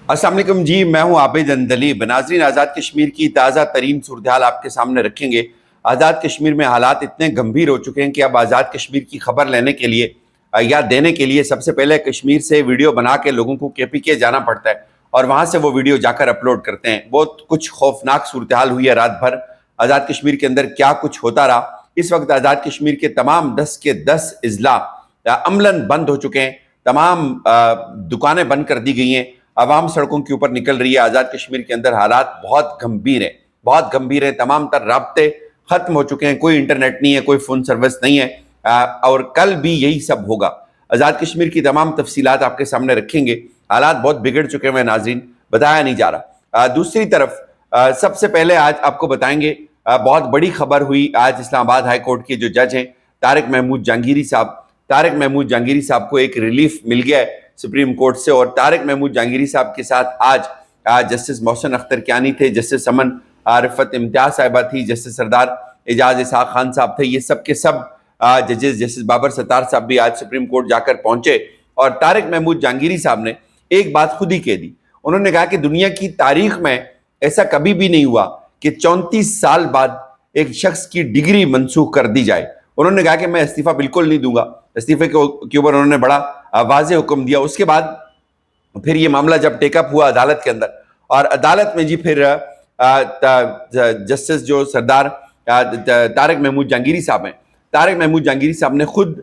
السلام علیکم جی، میں ہوں عابد اندلیب۔ ناظرین، آزاد کشمیر کی تازہ ترین صورتحال آپ کے سامنے رکھیں گے۔ آزاد کشمیر میں حالات اتنے گمبھیر ہو چکے ہیں کہ اب آزاد کشمیر کی خبر لینے کے لیے یا دینے کے لیے سب سے پہلے کشمیر سے ویڈیو بنا کے لوگوں کو KPK جانا پڑتا ہے اور وہاں سے وہ ویڈیو جا کر اپلوڈ کرتے ہیں۔ بہت کچھ خوفناک صورتحال ہوئی ہے رات بھر۔ آزاد کشمیر کے اندر کیا کچھ ہوتا رہا۔ اس وقت آزاد کشمیر کے تمام 10 کے 10 اضلاع عملاً بند ہو چکے ہیں، تمام دکانیں بند کر دی گئی ہیں، عوام سڑکوں کے اوپر نکل رہی ہے۔ آزاد کشمیر کے اندر حالات بہت گمبھیر ہیں، بہت گمبھیر ہیں۔ تمام تر رابطے ختم ہو چکے ہیں، کوئی انٹرنیٹ نہیں ہے، کوئی فون سروس نہیں ہے، اور کل بھی یہی سب ہوگا۔ آزاد کشمیر کی تمام تفصیلات آپ کے سامنے رکھیں گے۔ حالات بہت بگڑ چکے ہیں ناظرین، بتایا نہیں جا رہا۔ دوسری طرف سب سے پہلے آج آپ کو بتائیں گے، بہت بڑی خبر ہوئی آج اسلام آباد ہائی کورٹ کے جو جج ہیں طارق محمود جہانگیری صاحب کو ایک ریلیف مل گیا ہے سپریم کورٹ سے، اور طارق محمود جہانگیری صاحب کے ساتھ آج جسٹس محسن اختر کیانی تھے، جسٹس امن رفت امتیاز صاحبہ تھی، جسٹس سردار اعجاز اسحاق خان صاحب تھے۔ یہ سب کے سب ججز، جسٹس بابر ستار صاحب بھی آج سپریم کورٹ جا کر پہنچے، اور طارق محمود جہانگیری صاحب نے ایک بات خود ہی کہہ دی۔ انہوں نے کہا کہ دنیا کی تاریخ میں ایسا کبھی بھی نہیں ہوا کہ 34 سال بعد ایک شخص کی ڈگری منسوخ کر دی جائے۔ انہوں نے کہا کہ میں استعفیٰ بالکل نہیں دوں گا۔ استعفے کے اوپر انہوں نے بڑا واضح حکم دیا۔ اس کے بعد پھر یہ معاملہ جب ٹیک اپ ہوا عدالت کے اندر، اور عدالت میں جی پھر جسٹس جو سردار طارق محمود جہانگیری صاحب ہیں، طارق محمود جہانگیری صاحب نے خود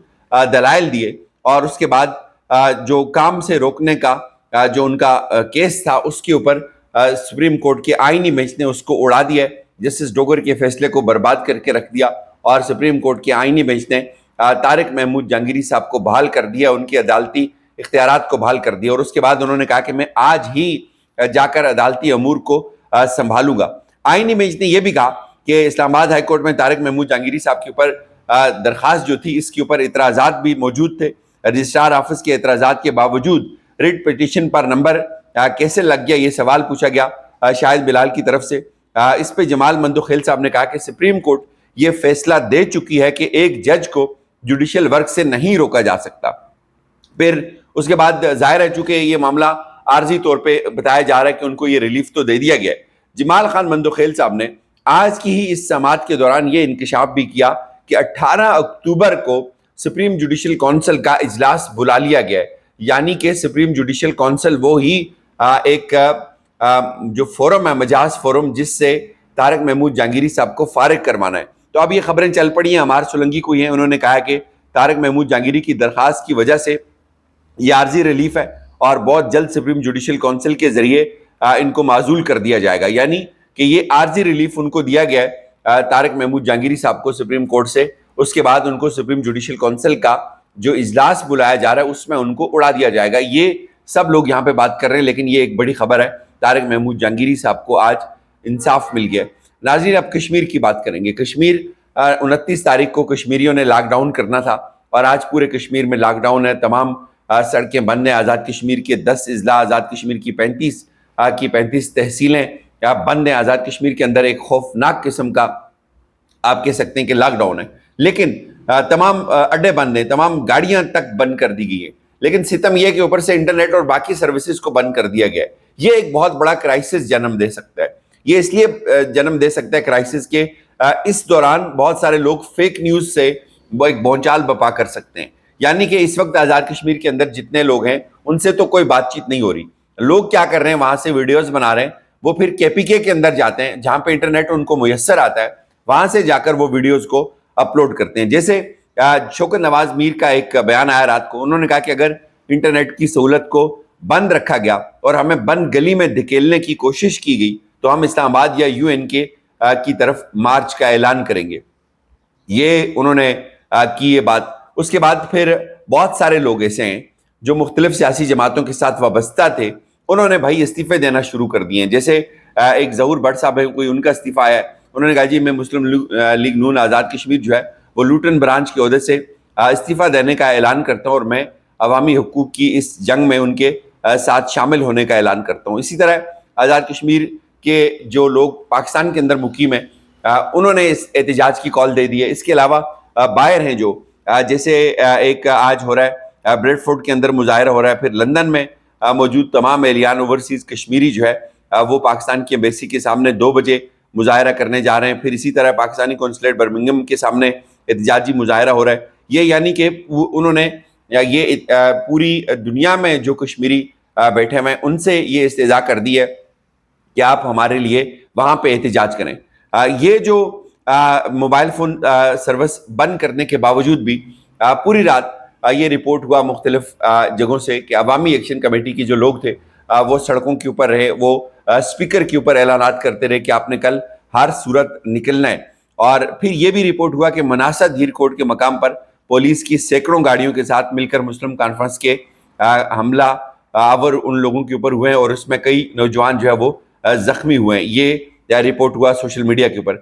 دلائل دیے، اور اس کے بعد جو کام سے روکنے کا جو ان کا کیس تھا اس کے اوپر سپریم کورٹ کے آئینی بینچ نے اس کو اڑا دیا۔ جسٹس ڈوگر کے فیصلے کو برباد کر کے رکھ دیا، اور سپریم کورٹ کے آئینی بینچ نے طارق محمود جہانگیری صاحب کو بحال کر دیا، ان کی عدالتی اختیارات کو بحال کر دیا، اور اس کے بعد انہوں نے کہا کہ میں آج ہی جا کر عدالتی امور کو سنبھالوں گا۔ آئینی بینچ نے یہ بھی کہا کہ اسلام آباد ہائی کورٹ میں طارق محمود جہانگیری صاحب کے اوپر درخواست جو تھی، اس کے اوپر اعتراضات بھی موجود تھے۔ رجسٹرار آفس کے اعتراضات کے باوجود ریٹ پٹیشن پر نمبر کیسے لگ گیا، یہ سوال پوچھا گیا شاہد بلال کی طرف سے۔ اس پہ جمال مندوخیل صاحب نے کہا کہ سپریم کورٹ یہ فیصلہ دے چکی ہے کہ ایک جج کو جوڈیشل ورک سے نہیں روکا جا سکتا۔ پھر اس کے بعد ظاہر ہے چونکہ یہ معاملہ عارضی طور پہ بتایا جا رہا ہے کہ ان کو یہ ریلیف تو دے دیا گیا ہے۔ جمال خان مندوخیل صاحب نے آج کی ہی اس سماعت کے دوران یہ انکشاف بھی کیا کہ 18 اکتوبر کو سپریم جوڈیشل کونسل کا اجلاس بلا لیا گیا ہے، یعنی کہ سپریم جوڈیشل کونسل وہ ہی ایک جو فورم ہے، مجاز فورم، جس سے طارق محمود جہانگیری صاحب کو فارغ کروانا ہے۔ تو اب یہ خبریں چل پڑی ہیں، ہمار سولنگی کو ہیں، انہوں نے کہا کہ طارق محمود جہانگیری کی درخواست کی وجہ سے یہ عارضی ریلیف ہے، اور بہت جلد سپریم جوڈیشل کونسل کے ذریعے ان کو معزول کر دیا جائے گا، یعنی کہ یہ عارضی ریلیف ان کو دیا گیا ہے طارق محمود جہانگیری صاحب کو سپریم کورٹ سے۔ اس کے بعد ان کو سپریم جوڈیشل کونسل کا جو اجلاس بلایا جا رہا ہے اس میں ان کو اڑا دیا جائے گا۔ یہ سب لوگ یہاں پہ بات کر رہے ہیں، لیکن یہ ایک بڑی خبر ہے، طارق محمود جہانگیری صاحب کو آج انصاف مل گیا۔ ناظرین، اب کشمیر کی بات کریں گے۔ کشمیر 29 تاریخ کو کشمیریوں نے لاک ڈاؤن کرنا تھا، اور آج پورے کشمیر میں لاک ڈاؤن ہے، تمام سڑکیں بند ہیں۔ آزاد کشمیر کے 10 اضلاع، آزاد کشمیر کی 35 تحصیلیں بند ہیں۔ آزاد کشمیر کے اندر ایک خوفناک قسم کا آپ کہہ سکتے ہیں کہ لاک ڈاؤن ہے، لیکن تمام اڈے بند ہیں، تمام گاڑیاں تک بند کر دی گئی ہیں، لیکن ستم یہ کہ اوپر سے انٹرنیٹ اور باقی سروسز کو بند کر دیا گیا ہے۔ یہ ایک بہت بڑا کرائسس جنم دے سکتا ہے۔ یہ اس لیے جنم دے سکتا ہے کرائسس کے اس دوران بہت سارے لوگ فیک نیوز سے ایک بھونچال بپا کر سکتے ہیں، یعنی کہ اس وقت آزاد کشمیر کے اندر جتنے لوگ ہیں ان سے تو کوئی بات چیت نہیں ہو رہی۔ لوگ کیا کر رہے ہیں، وہاں سے ویڈیوز بنا رہے ہیں، وہ پھر KPK کے اندر جاتے ہیں جہاں پہ انٹرنیٹ ان کو میسر آتا ہے، وہاں سے جا کر وہ ویڈیوز کو اپلوڈ کرتے ہیں۔ جیسے شوکت نواز میر کا ایک بیان آیا رات کو، انہوں نے کہا کہ اگر انٹرنیٹ کی سہولت کو بند رکھا گیا اور ہمیں بند گلی میں دھکیلنے کی کوشش کی گئی تو ہم اسلام آباد یا UNK کی طرف مارچ کا اعلان کریں گے۔ یہ انہوں نے کی یہ بات۔ اس کے بعد پھر بہت سارے لوگ ایسے ہیں جو مختلف سیاسی جماعتوں کے ساتھ وابستہ تھے، انہوں نے بھائی استعفے دینا شروع کر دیے ہیں۔ جیسے ایک ظہور بٹ صاحب ہے، کوئی ان کا استعفیٰ آیا ہے، انہوں نے کہا جی میں مسلم لیگ نون آزاد کشمیر جو ہے وہ لوٹن برانچ کے عہدے سے استعفیٰ دینے کا اعلان کرتا ہوں، اور میں عوامی حقوق کی اس جنگ میں ان کے ساتھ شامل ہونے کا اعلان کرتا ہوں۔ اسی طرح آزاد کشمیر کے جو لوگ پاکستان کے اندر مقیم ہیں انہوں نے اس احتجاج کی کال دے دی ہے۔ اس کے علاوہ باہر ہیں جو جیسے ایک آج ہو رہا ہے بریڈ فورڈ کے اندر مظاہرہ ہو رہا ہے، پھر لندن میں موجود تمام اہلیان اوورسیز کشمیری جو ہے وہ پاکستان کی ایمبیسی کے سامنے 2 بجے مظاہرہ کرنے جا رہے ہیں. پھر اسی طرح پاکستانی قونصلیٹ برمنگھم کے سامنے احتجاجی مظاہرہ ہو رہا ہے. یہ یعنی کہ انہوں نے یہ پوری دنیا میں جو کشمیری بیٹھے ہوئے ہیں ان سے یہ استدعا کر دی ہے کہ آپ ہمارے لیے وہاں پہ احتجاج کریں. یہ جو موبائل فون سروس بند کرنے کے باوجود بھی پوری رات یہ رپورٹ ہوا مختلف جگہوں سے کہ عوامی ایکشن کمیٹی کے جو لوگ تھے وہ سڑکوں کے اوپر رہے, وہ اسپیکر کے اوپر اعلانات کرتے رہے کہ آپ نے کل ہر صورت نکلنا ہے. اور پھر یہ بھی رپورٹ ہوا کہ مناسا دھیر کوٹ کے مقام پر پولیس کی سینکڑوں گاڑیوں کے ساتھ مل کر مسلم کانفرنس کے حملہ آور ان لوگوں کے اوپر ہوئے ہیں اور اس میں کئی نوجوان جو ہے وہ زخمی ہوئے ہیں. یہ رپورٹ ہوا سوشل میڈیا کے اوپر.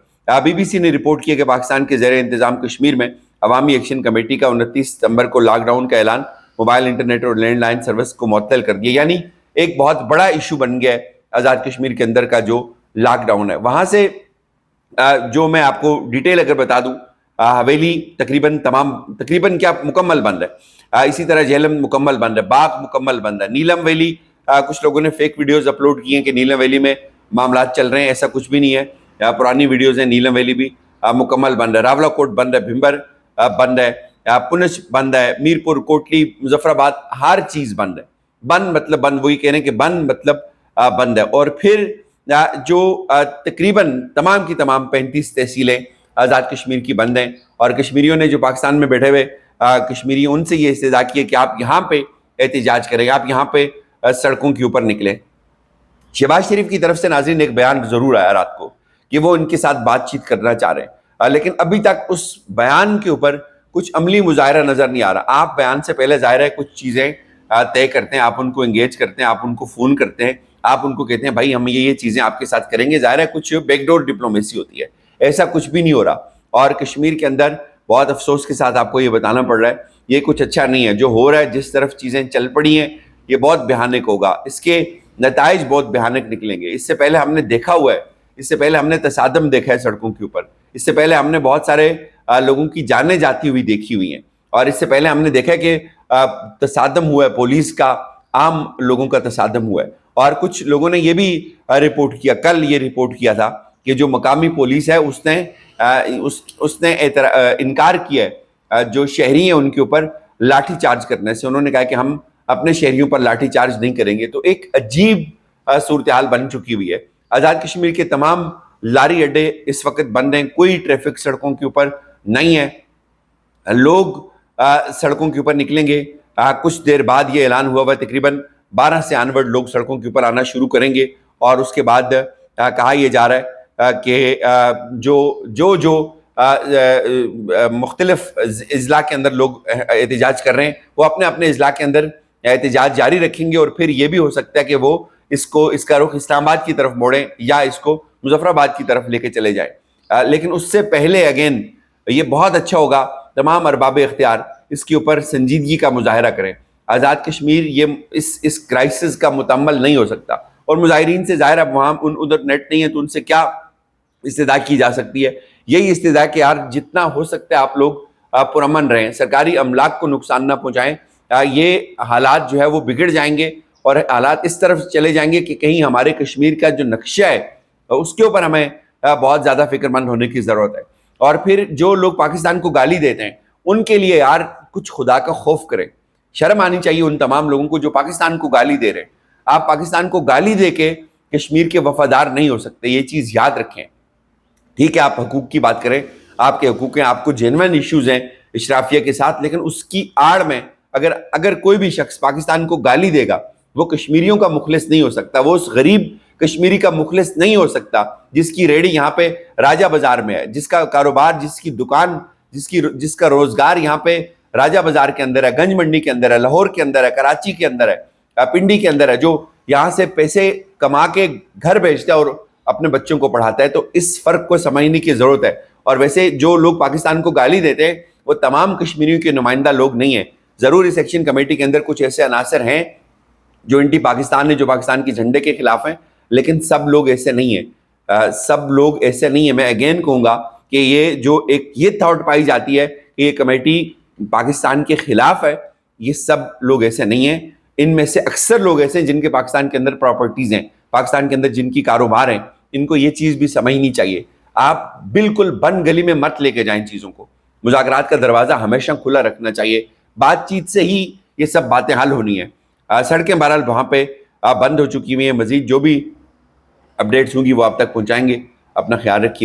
بی بی سی نے رپورٹ کیا کہ پاکستان کے زیر انتظام کشمیر میں عوامی ایکشن کمیٹی کا 29 ستمبر کو لاک ڈاؤن کا اعلان موبائل انٹرنیٹ اور لینڈ لائن سروس کو معطل کر دیا. یعنی ایک بہت بڑا ایشو بن گیا ہے آزاد کشمیر کے اندر کا جو لاک ڈاؤن ہے. وہاں سے جو میں آپ کو ڈیٹیل اگر بتا دوں, حویلی تقریباً کیا مکمل بند ہے, اسی طرح جہلم مکمل بند ہے, باغ مکمل بند ہے, نیلم ویلی کچھ لوگوں نے فیک ویڈیوز اپلوڈ کی ہیں کہ نیلم ویلی میں معاملات چل رہے ہیں, ایسا کچھ بھی نہیں ہے. پرانی ویڈیوز ہیں. نیلم ویلی بھی مکمل بند ہے, راولا کوٹ بند ہے, بھمبر بند ہے, پونچھ بند ہے, میرپور, کوٹلی, مظفر آباد, ہر چیز بند ہے. بند مطلب بند, وہی کہہ رہے ہیں کہ بند مطلب بند ہے. اور پھر جو تقریباً تمام کی تمام 35 تحصیلیں آزاد کشمیر کی بند ہیں, اور کشمیریوں نے جو پاکستان میں بیٹھے ہوئے کشمیری ان سے یہ استدعا کی ہے کہ آپ یہاں پہ احتجاج کریں, آپ یہاں پہ سڑکوں کے اوپر نکلیں. شہباز شریف کی طرف سے ناظرین ایک بیان ضرور آیا رات کو کہ وہ ان کے ساتھ بات چیت کرنا چاہ رہے ہیں, لیکن ابھی تک اس بیان کے اوپر کچھ عملی مظاہرہ نظر نہیں آ رہا. آپ بیان سے پہلے ظاہر ہے کچھ چیزیں طے کرتے ہیں, آپ ان کو انگیج کرتے ہیں, آپ ان کو فون کرتے ہیں, آپ ان کو کہتے ہیں بھائی ہم یہ چیزیں آپ کے ساتھ کریں گے. ظاہر ہے کچھ بیک ڈور ڈپلومیسی ہوتی ہے, ایسا کچھ بھی نہیں ہو رہا. اور کشمیر کے اندر بہت افسوس کے ساتھ آپ کو یہ بتانا پڑ رہا ہے یہ کچھ اچھا نہیں ہے جو ہو رہا ہے. جس طرف چیزیں چل پڑی ہیں یہ بہت بھیانک ہوگا, اس کے نتائج بہت بھیانک نکلیں گے. اس سے پہلے ہم نے دیکھا ہوا ہے, اس سے پہلے ہم نے تصادم دیکھا ہے سڑکوں کے اوپر, اس سے پہلے ہم نے بہت سارے لوگوں کی جانیں جاتی ہوئی دیکھی ہوئی ہیں, اور اس سے پہلے ہم نے دیکھا ہے کہ تصادم ہوا ہے پولیس کا, عام لوگوں کا تصادم ہوا ہے. اور کچھ لوگوں نے یہ بھی رپورٹ کیا, کل یہ رپورٹ کیا تھا کہ جو مقامی پولیس ہے اس نے انکار کیا ہے جو شہری ہیں ان کے اوپر لاٹھی چارج کرنے سے. انہوں نے کہا کہ ہم اپنے شہریوں پر لاٹھی چارج نہیں کریں گے. تو ایک عجیب صورتحال بن چکی ہوئی ہے. آزاد کشمیر کے تمام لاری اڈے اس وقت بند ہیں, کوئی ٹریفک سڑکوں کے اوپر نہیں ہے. لوگ سڑکوں کے اوپر نکلیں گے کچھ دیر بعد, یہ اعلان ہوا ہے تقریباً 12 سے آنورڈ لوگ سڑکوں کے اوپر آنا شروع کریں گے. اور اس کے بعد کہا یہ جا رہا ہے کہ جو مختلف اضلاع کے اندر لوگ احتجاج کر رہے ہیں وہ اپنے اپنے اضلاع کے اندر احتجاج جاری رکھیں گے. اور پھر یہ بھی ہو سکتا ہے کہ وہ اس کا رخ اسلام آباد کی طرف موڑیں یا اس کو مظفر آباد کی طرف لے کے چلے جائیں. لیکن اس سے پہلے اگین یہ بہت اچھا ہوگا تمام ارباب اختیار اس کے اوپر سنجیدگی کا مظاہرہ کریں. آزاد کشمیر یہ اس کرائسس کا متحمل نہیں ہو سکتا. اور مظاہرین سے ظاہر اب وہاں ادھر نیٹ نہیں ہے تو ان سے کیا استدعا کی جا سکتی ہے, یہی استدعا کہ یار جتنا ہو سکتا ہے آپ لوگ پرامن رہیں, سرکاری املاک کو نقصان نہ پہنچائیں. یہ حالات جو ہے وہ بگڑ جائیں گے اور حالات اس طرف چلے جائیں گے کہ کہیں ہمارے کشمیر کا جو نقشہ ہے اس کے اوپر ہمیں بہت زیادہ فکر مند ہونے کی ضرورت ہے. اور پھر جو لوگ پاکستان کو گالی دیتے ہیں ان کے لیے یار کچھ خدا کا خوف کریں, شرم آنی چاہیے ان تمام لوگوں کو جو پاکستان کو گالی دے رہے ہیں. آپ پاکستان کو گالی دے کے کشمیر کے وفادار نہیں ہو سکتے, یہ چیز یاد رکھیں. ٹھیک ہے آپ حقوق کی بات کریں, آپ کے حقوق ہیں, آپ کو جینوین ایشوز ہیں اشرافیہ کے ساتھ, لیکن اس کی آڑ میں اگر کوئی بھی شخص پاکستان کو گالی دے گا وہ کشمیریوں کا مخلص نہیں ہو سکتا, وہ اس غریب کشمیری کا مخلص نہیں ہو سکتا جس کی ریڑھی یہاں پہ راجہ بازار میں ہے, جس کا کاروبار, جس کی دکان, جس کا روزگار یہاں پہ راجہ بازار کے اندر ہے, گنج منڈی کے اندر ہے, لاہور کے اندر ہے, کراچی کے اندر ہے, پنڈی کے اندر ہے, جو یہاں سے پیسے کما کے گھر بھیجتا ہے اور اپنے بچوں کو پڑھاتا ہے. تو اس فرق کو سمجھنے کی ضرورت ہے. اور ویسے جو لوگ پاکستان کو گالی دیتے ہیں وہ تمام کشمیریوں کے نمائندہ لوگ نہیں ہیں. ضرور اس ایکشن کمیٹی کے اندر کچھ ایسے عناصر ہیں جو اینٹی پاکستان ہیں, جو پاکستان کے جھنڈے کے خلاف ہیں, لیکن سب لوگ ایسے نہیں ہیں, سب لوگ ایسے نہیں ہیں. میں اگین کہوں گا کہ یہ تھاٹ پائی جاتی ہے کہ یہ کمیٹی پاکستان کے خلاف ہے, یہ سب لوگ ایسے نہیں ہیں. ان میں سے اکثر لوگ ایسے ہیں جن کے پاکستان کے اندر پراپرٹیز ہیں، پاکستان کے اندر جن کی کاروبار ہیں، ان کو یہ چیز بھی سمجھنی چاہیے. آپ بالکل بند گلی میں مت لے کے جائیں چیزوں کو. مذاکرات کا دروازہ ہمیشہ کھلا رکھنا چاہیے. بات چیت سے ہی یہ سب باتیں حل ہونی ہیں. سڑکیں بہرحال وہاں پہ بند ہو چکی ہوئی ہیں. مزید جو بھی اپڈیٹس ہوں گی وہ آپ تک پہنچائیں گے. اپنا خیال رکھیے.